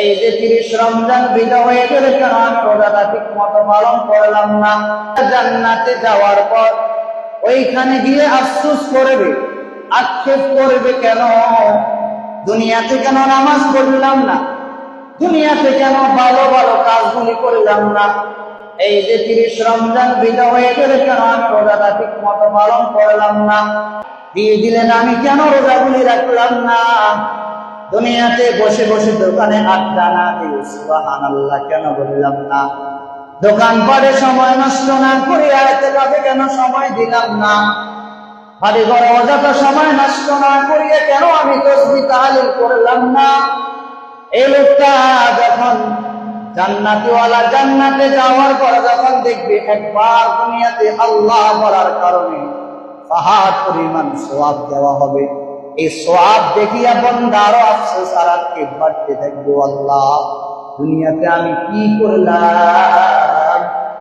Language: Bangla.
এই যে 30 রমজান বিদায় হয়ে গেলে কেন আমি রোজাটা ঠিক মতো পালন করলাম না? জান্নাতে যাওয়ার পর ওইখানে গিয়ে আফসোস করবে, আক্ষেপ করবে, কেন দুনিয়াতে কেন নামাজ পড়লাম না, দুনিয়াতে কেন ভালো ভালো কাজগুলি করলাম না? এই যে 30 রমজান বিদায় হয়ে গেলে কেন আমি রোজাটা ঠিক মতো পালন করলাম না? দিয়ে দিলেন আমি কেন রোজাগুলি রাখলাম না? দুনিয়াতে বসে বসে দোকানে আড্ডা না দিয়ে সুবহানাল্লাহ কেন বললাম না? দোকানপাটে সময় নষ্ট না করে ইতিকাফে কেন সময় দিলাম না? বাড়ি ঘরে অযথা সময় নষ্ট না করিয়ে কেন আমি তাসবিহ তাহলিল করলাম না? এই লোকটা যখন জান্নাতীওয়ালা জান্নাতে যাওয়ার পর যখন দেখবে একবার দুনিয়াতে আল্লাহ বলার কারণে পাহাড় পরিমাণ সওয়াব দেওয়া হবে, এই সওয়াব দেখিয়া বান্দারও আফসোস আর আক্ষেপ বাড়তে থাকবে, আল্লাহ দুনিয়াতে আমি কি করলাম,